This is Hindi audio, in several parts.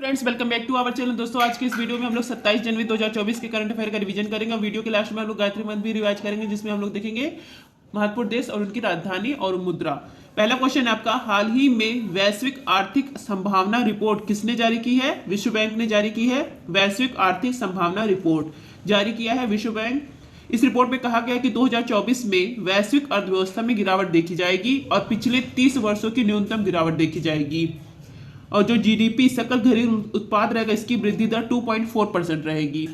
Friends welcome back to our channel. दोस्तों आज के इस वीडियो में हम लोग 27 जनवरी 2024 के करंट अफेयर का रिवीजन करेंगे। वीडियो के लास्ट में हम लोग गायत्री मंत्र भी रिवाइज करेंगे, जिसमें हम लोग देखेंगे महत्वपूर्ण देश और उनकी राजधानी और मुद्रा। पहला क्वेश्चन है आपका, हाल ही में वैश्विक आर्थिक संभावना रिपोर्ट किसने जारी की है? विश्व बैंक ने जारी की है। वैश्विक आर्थिक संभावना रिपोर्ट जारी किया है विश्व बैंक। इस रिपोर्ट में कहा गया है कि 2024 में वैश्विक अर्थव्यवस्था में गिरावट देखी जाएगी और पिछले 30 वर्षों की न्यूनतम गिरावट देखी जाएगी। और जो जीडीपी सकल घरेलू उत्पाद रहेगा, इसकी वृद्धि दर 2.4% रहेगी।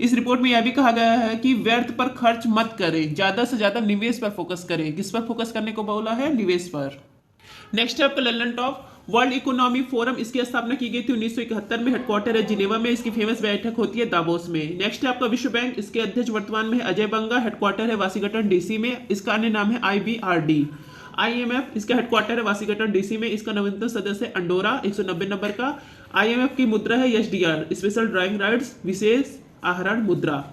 इस रिपोर्ट में यह भी कहा गया है कि व्यर्थ पर खर्च मत करें, ज्यादा से ज्यादा निवेश पर फोकस करें। किस पर फोकस करने को बोला है? निवेश पर। नेक्स्ट है आपका London top world economic forum. इसकी स्थापना की गई थी 1971 में। हेडक्वार्टर है जिनेवा में। इसकी फेमस बैठक होती है दावोस में। नेक्स्ट है आपका विश्व बैंक। इसके अध्यक्ष वर्तमान में है अजय बंगा। हेडक्वार्टर है वाशिंगटन डीसी में। इसका अन्य नाम है IBRD। IMF इसका हेडक्वार्टर है वाशिंगटन डीसी में। इसका नवीनतम सदस्य है अंडोरा 190 नंबर का। IMF की मुद्रा है SDR, स्पेशल ड्राइंग राइट्स, विशेष आहरण मुद्रा।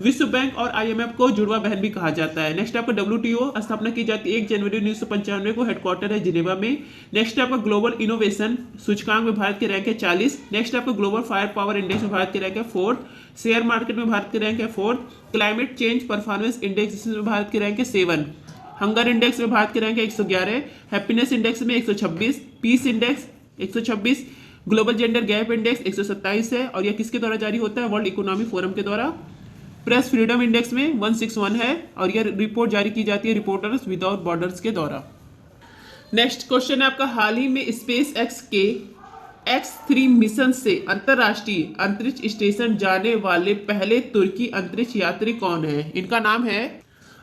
विश्व बैंक और IMF को जुड़वा बहन भी कहा जाता है। नेक्स्ट आपका WTO स्थापना की जाती है 1 जनवरी 1995 को। हेडक्वार्टर है जिनेवा में। नेक्स्ट आपका ग्लोबल इनोवेशन सूचकांक में भारत के रैंक है 40। नेक्स्ट आपका ग्लोबल फायर पावर इंडेक्स में भारत के रैंक है 4th। शेयर मार्केट में भारत के रैंक है 4th। Climate change performance index में भारत के रैंक है 7। हंगर इंडेक्स में भारत के रैंक है 111। हैप्पीनेस इंडेक्स में 126। Peace index 126। Global gender gap index 127 है और यह किसके द्वारा जारी होता है? वर्ल्ड इकोनॉमिक फोरम के द्वारा। प्रेस फ्रीडम इंडेक्स में 161 है और यह रिपोर्ट जारी की जाती है रिपोर्टर्स विदाउट बॉर्डर्स के द्वारा। नेक्स्ट क्वेश्चन है आपका, हाल ही में स्पेस एक्स के X3 मिशन से अंतरराष्ट्रीय अंतरिक्ष स्टेशन जाने वाले पहले तुर्की अंतरिक्ष यात्री कौन है? इनका नाम है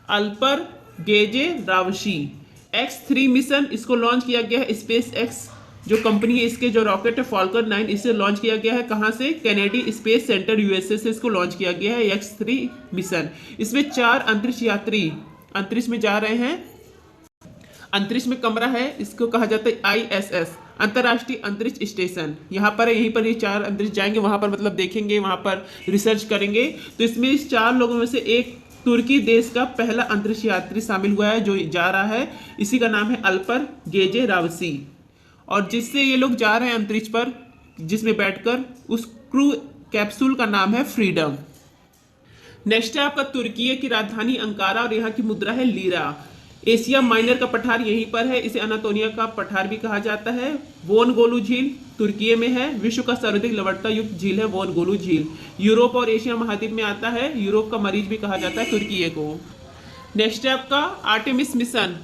अल्पर गेजेरावशी। X3 मिशन इसको लॉन्च किया गया है स्पेस एक्स जो कंपनी है, इसके जो रॉकेट है फॉल्कन 9, इसे लॉन्च किया गया है। कहां से? कैनेडी स्पेस सेंटर USA से इसको लॉन्च किया गया है X3 मिशन। इसमें 4 अंतरिक्ष यात्री अंतरिक्ष में जा रहे हैं। अंतरिक्ष में कमरा है, इसको कहा जाता है ISS, अंतरराष्ट्रीय अंतरिक्ष स्टेशन। यहाँ पर यहीं पर ये 4 अंतरिक्ष जाएंगे, वहां पर मतलब देखेंगे, वहां पर रिसर्च करेंगे। तो इसमें इस 4 लोगों में से एक तुर्की देश का पहला अंतरिक्ष यात्री शामिल हुआ है जो जा रहा है। इसी का नाम है अल्पर गेजेरावसी। और जिससे ये लोग जा रहे हैं अंतरिक्ष पर, जिसमें बैठकर, उस क्रू कैप्सूल का नाम है फ्रीडम। नेक्स्ट है आपका तुर्की की राजधानी अंकारा और यहाँ की मुद्रा है लीरा। एशिया माइनर का पठार यहीं पर है, इसे अनातोलिया का पठार भी कहा जाता है। वोन गोलू झील तुर्की में है। विश्व का सर्वाधिक लवणता युक्त झील है वोन गोलू झील। यूरोप और एशिया महाद्वीप में आता है। यूरोप का मरीज भी कहा जाता है तुर्की को। नेक्स्ट है आपका आर्टेमिस मिशन,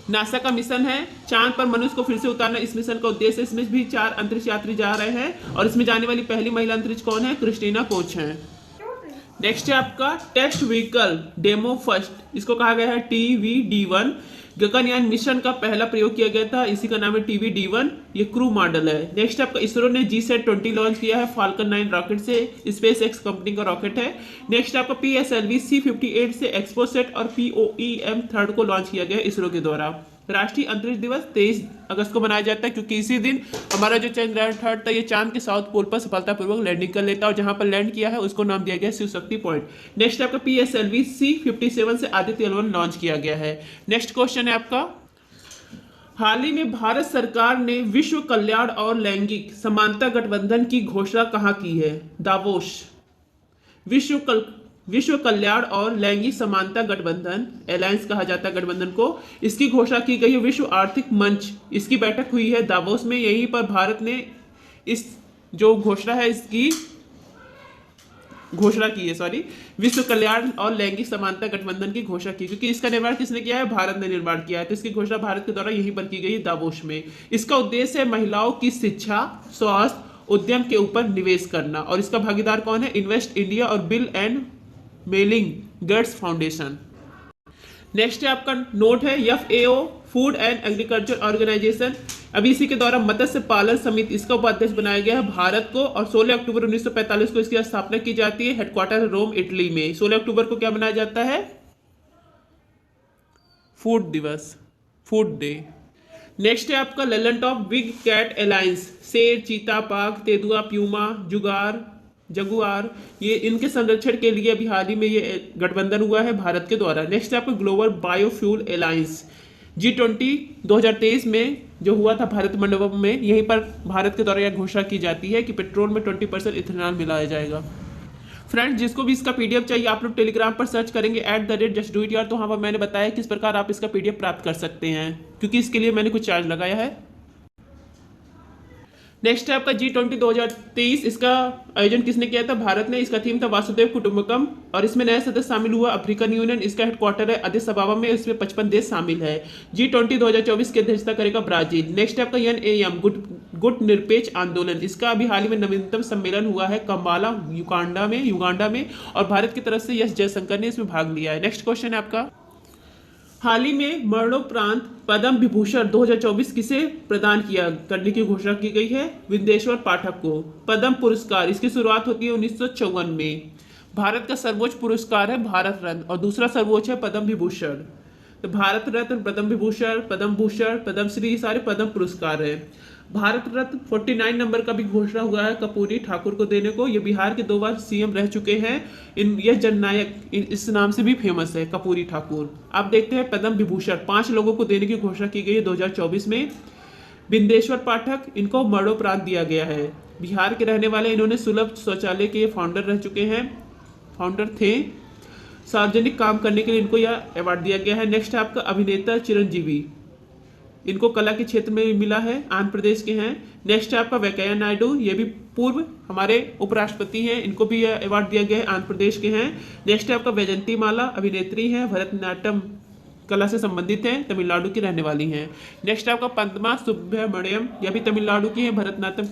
नासा का मिशन है। चांद पर मनुष्य को फिर से उतारना इस मिशन का उद्देश्य है। इसमें भी 4 अंतरिक्ष यात्री जा रहे हैं और इसमें जाने वाली पहली महिला अंतरिक्ष कौन है? क्रिस्टीना कोच है। नेक्स्ट है आपका टेस्ट व्हीकल डेमो फर्स्ट, इसको कहा गया है TVD1। गगनयान मिशन का पहला प्रयोग किया गया था, इसी का नाम है TVD1। ये क्रू मॉडल है। नेक्स्ट आपका इसरो ने GSAT-20 लॉन्च किया है फाल्कन 9 रॉकेट से। स्पेस एक्स कंपनी का रॉकेट है। नेक्स्ट आपका PSLV C-58 से एक्सपोसेट और POEM 3 को लॉन्च किया गया है इसरो के द्वारा। राष्ट्रीय अंतरिक्ष दिवस 23 अगस्त को मनाया जाता है, क्योंकि इसी दिन हमारा जो चंद्रयान 3 था ये चांद के साउथ पोल पर सफलतापूर्वक लैंडिंग कर लेता है और जहां पर लैंड किया है उसको नाम दिया गया शिव शक्ति पॉइंट। नेक्स्ट आपका PSLV C-57 से आदित्य L1 लॉन्च किया गया है। नेक्स्ट क्वेश्चन है आपका, हाल ही में भारत सरकार ने विश्व कल्याण और लैंगिक समानता गठबंधन की घोषणा कहां की है? दावोस। विश्व कल्याण और लैंगिक समानता गठबंधन, अलायंस कहा जाता है गठबंधन को, इसकी घोषणा की गई है विश्व आर्थिक मंच। इसकी बैठक हुई है दावोस में। यहीं पर भारत ने इस जो घोषणा है इसकी घोषणा की है, विश्व कल्याण और लैंगिक समानता गठबंधन की घोषणा की, क्योंकि इसका निर्माण किसने किया है? भारत ने निर्माण किया है। तो इसकी घोषणा भारत के द्वारा यहीं पर की गई है दावोस में। इसका उद्देश्य है महिलाओं की शिक्षा, स्वास्थ्य, उद्यम के ऊपर निवेश करना। और इसका भागीदार कौन है? इन्वेस्ट इंडिया और Bill and Melinda Gates foundation. Next है आपका नोट है FAO, food and agriculture organization. अभी इसी के द्वारा मत्स्य पालन समिति, इसका उपाध्यक्ष बनाया गया है भारत को और 16 अक्टूबर 1945 को इसकी स्थापना की जाती है। हेडक्वार्टर रोम इटली में। 16 अक्टूबर को क्या मनाया जाता है? फूड दिवस, फूड डे। नेक्स्ट है आपका ललन टॉप बिग कैट अलायंस। शेर, चीता, बाघ, तेंदुआ, प्यूमा, जगुआर, ये इनके संरक्षण के लिए अभी हाल ही में ये गठबंधन हुआ है भारत के द्वारा। नेक्स्ट है आपका ग्लोबल बायोफ्यूल अलायंस। G20 2023 में जो हुआ था भारत मंडपम में, यहीं पर भारत के द्वारा यह घोषणा की जाती है कि पेट्रोल में 20% इथेनॉल मिलाया जाएगा। फ्रेंड्स, जिसको भी इसका पीडीएफ चाहिए आप लोग टेलीग्राम पर सर्च करेंगे @justdoityar, तो वहाँ पर मैंने बताया किस प्रकार आप इसका पीडीएफ प्राप्त कर सकते हैं, क्योंकि इसके लिए मैंने कुछ चार्ज लगाया है। नेक्स्ट है आपका G20 2023। इसका आयोजन किसने किया था? भारत ने। इसका थीम था वासुदेव कुटुंबकम, और इसमें नया सदस्य शामिल हुआ अफ्रीकन यूनियन। इसका हेडक्वार्टर है अदिस अबाबा में। इसमें 55 देश शामिल है। G20 2024 की अध्यक्षता करेगा ब्राजील। नेक्स्ट है आपका NAM गुट निरपेक्ष आंदोलन। इसका अभी हाल ही में नवीनतम सम्मेलन हुआ है कंपाला युगांडा में, और भारत की तरफ से एस जयशंकर ने इसमें भाग लिया है। नेक्स्ट क्वेश्चन है आपका, हाल ही में मरणोपरांत पद्म विभूषण 2024 किसे प्रदान किया करने की घोषणा की गई है? विंदेश्वर पाठक को। पद्म पुरस्कार इसकी शुरुआत होती है 1954 में। भारत का सर्वोच्च पुरस्कार है भारत रत्न, और दूसरा सर्वोच्च है पद्म विभूषण। तो भारत रत्न, पद्म विभूषण, पद्म भूषण, पद्मश्री, सारे पद्म पुरस्कार है। भारत रत्न 49 नंबर का भी घोषणा हुआ है कर्पूरी ठाकुर को देने को। ये बिहार के 2 बार सीएम रह चुके हैं। यह जननायक इस नाम से भी फेमस है, कर्पूरी ठाकुर। आप देखते हैं पद्म विभूषण 5 लोगों को देने की घोषणा की गई है 2024 में। बिंदेश्वर पाठक, इनको मरणोपरांत दिया गया है। बिहार के रहने वाले, इन्होंने सुलभ शौचालय के फाउंडर रह चुके हैं, फाउंडर थे। सार्वजनिक काम करने के लिए इनको यह अवार्ड दिया गया है। नेक्स्ट है आपका अभिनेता चिरंजीवी, इनको कला के क्षेत्र में मिला है, आंध्र प्रदेश के हैं। नेक्स्ट है आपका वेंकैया नायडू, ये भी पूर्व हमारे उपराष्ट्रपति हैं, इनको भी यह अवार्ड दिया गया है, आंध्र प्रदेश के हैं। नेक्स्ट है आपका वैजंती माला, अभिनेत्री हैं, भरतनाट्यम कला से संबंधित हैं, तमिलनाडु की रहने वाली हैं। नेक्स्ट है आपका पद्मा सुब्रमण्यम, यह भी तमिलनाडु की है, भरतनाट्यम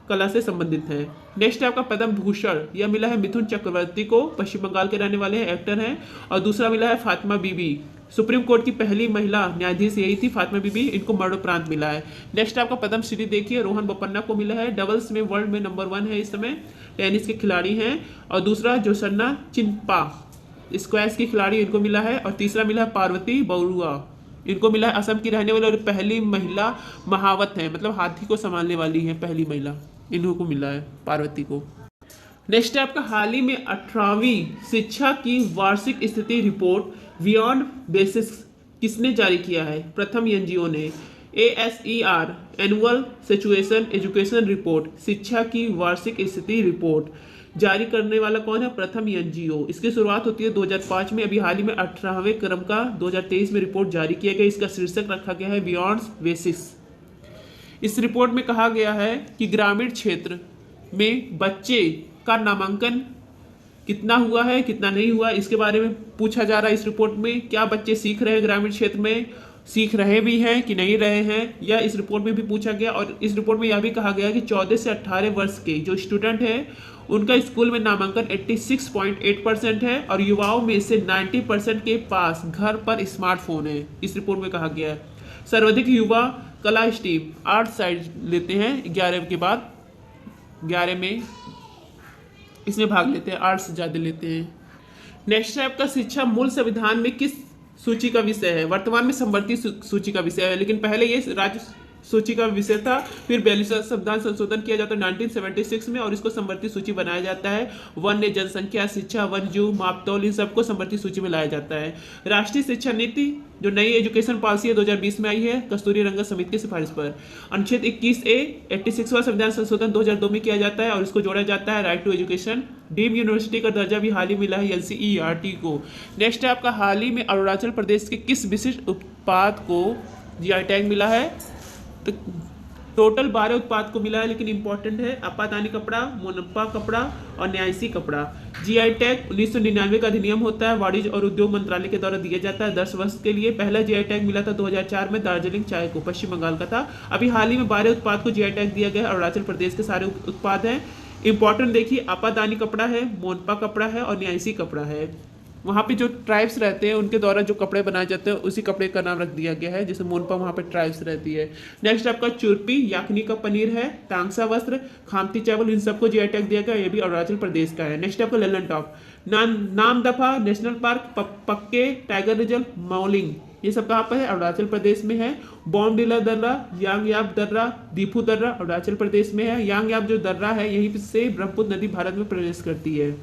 कला से संबंधित है। नेक्स्ट है आपका पद्म भूषण, यह मिला है मिथुन चक्रवर्ती को, पश्चिम बंगाल के रहने वाले हैं, एक्टर हैं। और दूसरा मिला है फातिमा बीबी, सुप्रीम कोर्ट की पहली महिला न्यायाधीश यही थी फातिमा बीबी, इनको मरणोपरांत मिला है। नेक्स्ट आपका पद्मश्री देखिए रोहन बोपन्ना को मिला है, डबल्स में वर्ल्ड में नंबर 1 है इस समय, टेनिस के खिलाड़ी हैं। और दूसरा जोसन्ना चिनपा, स्क्वैश की खिलाड़ी, इनको मिला है। और तीसरा मिला है पार्वती बरुआ, इनको मिला है, असम की रहने वाली और पहली महिला महावत है, मतलब हाथी को संभालने वाली है पहली महिला, इन्हों को मिला है, पार्वती को। नेक्स्ट है आपका हाल ही में 18वीं शिक्षा की वार्षिक स्थिति रिपोर्ट बियॉन्ड बेसिस किसने जारी किया है? प्रथम एनजीओ ने। ASER annual situation education report, शिक्षा की वार्षिक स्थिति रिपोर्ट जारी करने वाला कौन है? प्रथम एनजीओ। इसकी शुरुआत होती है 2005 में। अभी हाल ही में 18वें क्रम का 2023 में रिपोर्ट जारी किया गया। इसका शीर्षक रखा गया है बियॉन्ड बेसिस। इस रिपोर्ट में कहा गया है कि ग्रामीण क्षेत्र में बच्चे का नामांकन कितना हुआ है, कितना नहीं हुआ, इसके बारे में पूछा जा रहा है इस रिपोर्ट में। क्या बच्चे सीख रहे हैं ग्रामीण क्षेत्र में, सीख रहे भी हैं कि नहीं रहे हैं, यह इस रिपोर्ट में भी पूछा गया। और इस रिपोर्ट में यह भी कहा गया कि 14 से 18 वर्ष के जो स्टूडेंट हैं उनका स्कूल में नामांकन 86.8% है, और युवाओं में से 90% के पास घर पर स्मार्टफोन है, इस रिपोर्ट में कहा गया है। सर्वाधिक युवा कला स्ट्रीम आर्ट साइड लेते हैं 11 के बाद, 11 में इसमें भाग लेते हैं, आर्ट्स ज़्यादा लेते हैं। नेक्स्ट है आपका शिक्षा मूल संविधान में किस सूची का विषय है? वर्तमान में समवर्ती सूची का विषय है, लेकिन पहले ये राज्य सूची का विषय था। फिर 42वां संविधान संशोधन किया जाता है 1976 में, और इसको समवर्ती सूची बनाया जाता है। वन्य, जनसंख्या, शिक्षा, वन्यजीव, मापतौल, इन सबको समवर्ती सूची में लाया जाता है। राष्ट्रीय शिक्षा नीति जो नई एजुकेशन पॉलिसी है 2020 में आई है कस्तूरी रंगन समिति की सिफारिश पर। अनुच्छेद 21A 86वां संविधान संशोधन 2002 में किया जाता है, और इसको जोड़ा जाता है right to education. Deemed university का दर्जा भी हाल ही मिला है NCERT को। नेक्स्ट है आपका हाल ही में अरुणाचल प्रदेश के किस विशिष्ट उत्पाद को GI टैग मिला है? तो टोटल 12 उत्पाद को मिला है, लेकिन इंपॉर्टेंट है अपादानी कपड़ा, मोनपा कपड़ा और न्यायसी कपड़ा। GI टैग 1999 का अधिनियम होता है, वाणिज्य और उद्योग मंत्रालय के द्वारा दिया जाता है 10 वर्ष के लिए। पहला GI टैग मिला था 2004 में दार्जिलिंग चाय को, पश्चिम बंगाल का था। अभी हाल ही में 12 उत्पाद को GI टैग दिया गया है, अरुणाचल प्रदेश के सारे उत्पाद हैं। इंपॉर्टेंट देखिए, अपादानी कपड़ा है, मोनपा कपड़ा है और न्यायसी कपड़ा है। वहाँ पे जो ट्राइब्स रहते हैं उनके द्वारा जो कपड़े बनाए जाते हैं उसी कपड़े का नाम रख दिया गया है, जैसे मोनपा वहाँ पे ट्राइब्स रहती है। नेक्स्ट आपका चुरपी याकनी का पनीर है, तांगसा वस्त्र, खामती चावल, इन सबको GI टैग दिया गया, ये भी अरुणाचल प्रदेश का है। नेक्स्ट आपका ललन टॉप, नाम दफा नेशनल पार्क, पक्के, टाइगर रिजर्व, मौलिंग, ये सब कहाँ पर है? अरुणाचल प्रदेश में है। बॉम्बडिला दर्रा, यांगयाब दर्रा, दीफू दर्रा अरुणाचल प्रदेश में है। यांगयाब जो दर्रा है यहीं से ब्रह्मपुत्र नदी भारत में प्रवेश करती है।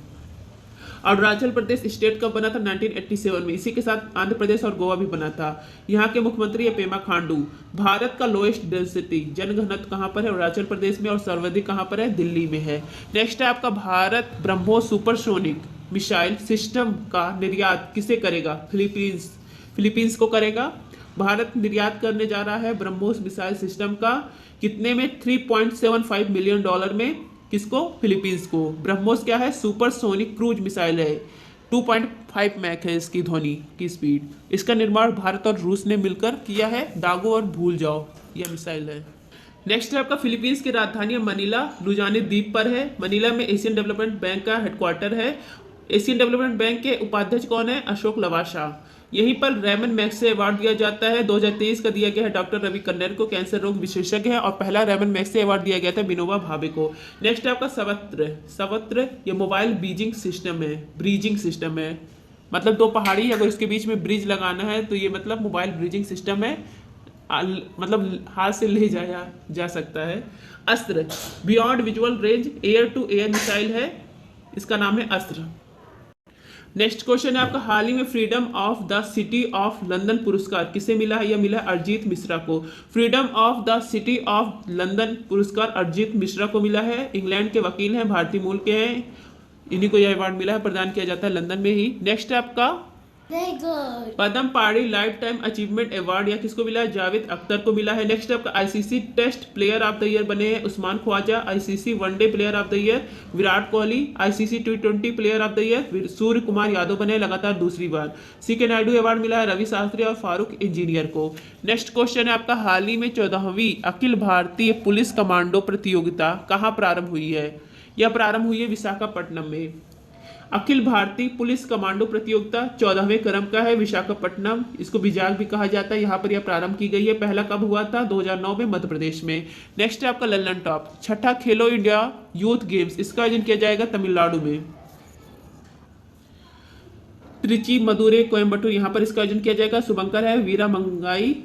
अरुणाचल प्रदेश स्टेट कब बना था? 1987 में। इसी के साथ आंध्र प्रदेश और गोवा भी बना था। यहाँ के मुख्यमंत्री है पेमा खांडू। भारत का लोएस्ट डेंसिटी जनघनत्व कहाँ पर है? अरुणाचल प्रदेश में। और सर्वाधिक कहाँ पर है? दिल्ली में है। नेक्स्ट है आपका Bharat BrahMos supersonic missile system का निर्यात किसे करेगा? फिलीपींस को करेगा। भारत निर्यात करने जा रहा है ब्रह्मोस मिसाइल सिस्टम का। कितने में? $3.75 मिलियन में। किसको? फिलीपींस को। ब्रह्मोस क्या है? सुपरसोनिक क्रूज मिसाइल है। 2.5 मैक है इसकी ध्वनि की स्पीड। इसका निर्माण भारत और रूस ने मिलकर किया है। दागो और भूल जाओ यह मिसाइल है। नेक्स्ट है आपका फिलीपींस की राजधानी मनीला लुजाने द्वीप पर है। मनीला में एशियन डेवलपमेंट बैंक का हेडक्वार्टर है। एशियन डेवलपमेंट बैंक के उपाध्यक्ष कौन है? अशोक लवासा। यहीं पर रेमन मैग्सेसे अवार्ड दिया जाता है। 2023 का दिया गया है डॉक्टर रवि कन्नर को, कैंसर रोग विशेषज्ञ है। और पहला रेमन मैग्सेसे अवार्ड दिया गया था विनोबा भावे को। नेक्स्ट है आपका सवत्र ये मोबाइल ब्रिजिंग सिस्टम है। मतलब दो पहाड़ी अगर उसके बीच में ब्रिज लगाना है तो ये मतलब मोबाइल ब्रिजिंग सिस्टम है। मतलब हाथ से ले जाया जा सकता है। Astra beyond visual range air to air missile है। इसका नाम है अस्त्र। नेक्स्ट क्वेश्चन है आपका हाल ही में freedom of the city of London पुरस्कार किसे मिला है? यह मिला है अरिजीत मिश्रा को। Freedom of the city of London पुरस्कार अरिजीत मिश्रा को मिला है। इंग्लैंड के वकील हैं, भारतीय मूल के हैं। इन्हीं को यह अवार्ड मिला है, प्रदान किया जाता है लंदन में ही। नेक्स्ट है आपका पद्म पाड़ी लाइफ टाइम अचीवमेंट अवार्ड या किसको मिला है? जावेद अख्तर को मिला है। नेक्स्ट आपका ICC test player of the year बने हैं Usman Khawaja. ICC one day player of the year Virat Kohli. ICC T20 player of the year Surya Kumar Yadav बने लगातार दूसरी बार। CK नायडू अवार्ड मिला है रवि शास्त्री और फारूक इंजीनियर को। नेक्स्ट क्वेश्चन है आपका हाल ही में 14वीं अखिल भारतीय पुलिस कमांडो प्रतियोगिता कहाँ प्रारंभ हुई है? यह प्रारंभ हुई है विशाखापट्टनम में। अखिल भारतीय पुलिस कमांडो प्रतियोगिता 14वें क्रम का है विशाखापट्टनम। इसको बिजाग भी कहा जाता है। यहाँ पर यह प्रारंभ की गई है। पहला कब हुआ था? 2009 में मध्य प्रदेश में। नेक्स्ट है आपका लल्लन टॉप छठा खेलो इंडिया यूथ गेम्स। इसका आयोजन किया जाएगा तमिलनाडु में। त्रिची मदुरै कोयम्बटूर यहाँ पर इसका आयोजन किया जाएगा। शुभंकर है वीरा मंगाई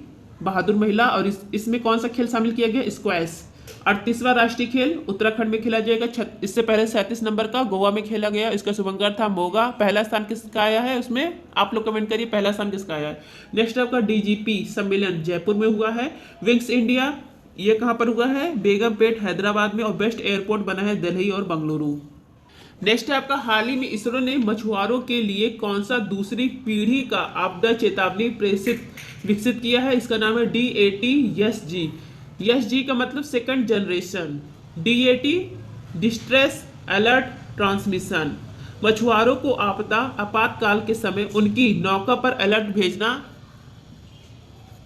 बहादुर महिला। और इसमें कौन सा खेल शामिल किया गया? स्क्वैश। 38वां राष्ट्रीय खेल उत्तराखंड में खेला जाएगा। इससे पहले 37 नंबर का गोवा में खेला गया। इसका शुभंकर था मोगा। पहला स्थान किसका आया है उसमें? आप लोग कमेंट करिए पहला स्थान किसका आया है। नेक्स्ट आपका DGP सम्मेलन जयपुर में हुआ है। विंग्स इंडिया ये कहाँ पर हुआ है? बेगमपेट हैदराबाद में। और बेस्ट एयरपोर्ट बना है दिल्ली और बेंगलुरु। नेक्स्ट है आपका हाल ही में इसरो ने मछुआरों के लिए कौन सा दूसरी पीढ़ी का आपदा चेतावनी विकसित किया है? इसका नाम है DAT-SG। SG का मतलब second generation. DAT distress alert transmission. मछुआरों को आपातकाल के समय उनकी नौका पर अलर्ट भेजना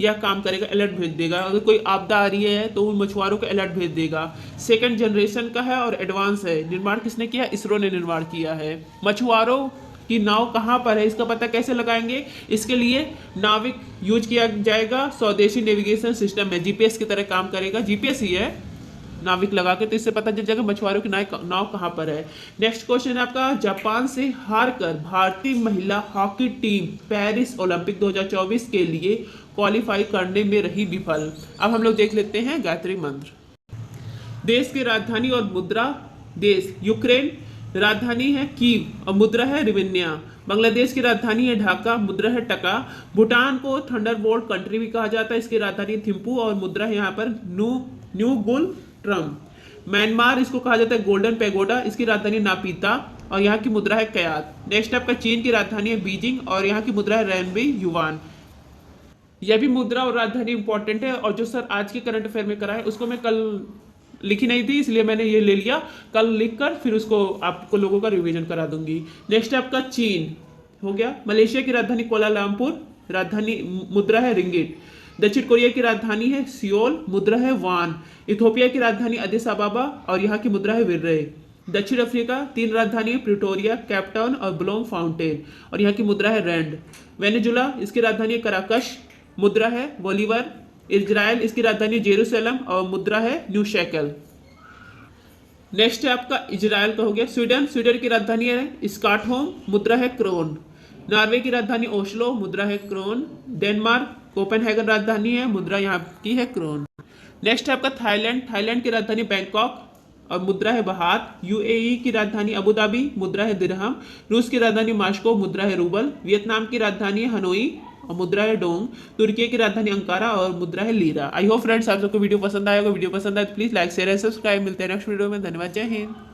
यह काम करेगा। अलर्ट भेज देगा। अगर कोई आपदा आ रही है तो उन मछुआरों को अलर्ट भेज देगा। सेकंड जनरेशन का है और एडवांस है। निर्माण किसने किया? इसरो ने निर्माण किया है। मछुआरों की नाव कहाँ पर है इसका पता कैसे लगाएंगे? इसके लिए नाविक यूज किया जाएगा। स्वदेशी नेविगेशन सिस्टम है। GPS की तरह काम करेगा। GPS ही है नाविक लगा के, तो इससे पता चल जाएगा मछुआरों की नाव कहाँ पर है। नेक्स्ट क्वेश्चन है आपका जापान से हारकर भारतीय महिला हॉकी टीम पेरिस ओलंपिक 2024 के लिए क्वालिफाई करने में रही विफल। अब हम लोग देख लेते हैं गायत्री मंत्र। देश की राजधानी और मुद्रा। देश यूक्रेन, राजधानी है कीव और मुद्रा है रिवेन्या। बांग्लादेश की राजधानी है ढाका, मुद्रा है टका। भूटान को थंडरबोल्ट कंट्री भी कहा जाता है। इसकी राजधानी थिम्पू और मुद्रा है यहाँ पर न्यू गुल ट्रम। म्यांमार इसको कहा जाता है गोल्डन पैगोडा। इसकी राजधानी नापीता और यहाँ की मुद्रा है कयात। नेक्स्ट आपका चीन की राजधानी है बीजिंग और यहाँ की मुद्रा है रेनबी युवान। यह भी मुद्रा और राजधानी इंपॉर्टेंट है। और जो सर आज के करंट अफेयर में करा है उसको मैं कल लिखी नहीं थी इसलिए मैंने ये ले लिया। कल लिखकर फिर उसको आपको लोगों का रिवीजन करा दूंगी। नेक्स्ट आपका चीन हो गया। मलेशिया की राजधानी कोलालमपुर, राजधानी मुद्रा है रिंगिट। दक्षिण कोरिया की राजधानी है सियोल, मुद्रा है वान। इथोपिया की राजधानी अदिस अबाबा और यहाँ की मुद्रा है विर्रे। दक्षिण अफ्रीका 3 राजधानी है प्रिटोरिया, कैपटाउन और ब्लोम फाउंटेन और यहाँ की मुद्रा है रैंड। वेनेजुला इसकी राजधानी है कराकश, मुद्रा है बोलीवर। इजराइल इसकी राजधानी जेरूसलम और मुद्रा है न्यू शेकल। नेक्स्ट है आपका इजराइल का हो गया। स्वीडन की राजधानी है स्कॉटहोम, मुद्रा है क्रोन। नॉर्वे की राजधानी ओस्लो, मुद्रा है क्रोन। डेनमार्क कोपेनहेगन राजधानी है, मुद्रा यहाँ की है क्रोन। नेक्स्ट है आपका थाईलैंड की राजधानी बैंकॉक और मुद्रा है बहात। यूएई की राजधानी अबू धाबी, मुद्रा है दिरहम। रूस की राजधानी मास्को, मुद्रा है रूबल। वियतनाम की राजधानी है हनोई और मुद्रा है डोंग। तुर्की की राजधानी अंकारा और मुद्रा है लीरा। आई होप फ्रेंड्स आप सबको वीडियो पसंद आएगा। वीडियो पसंद आए तो please like share and subscribe. मिलते हैं नेक्स्ट वीडियो में। धन्यवाद। जय हिंद।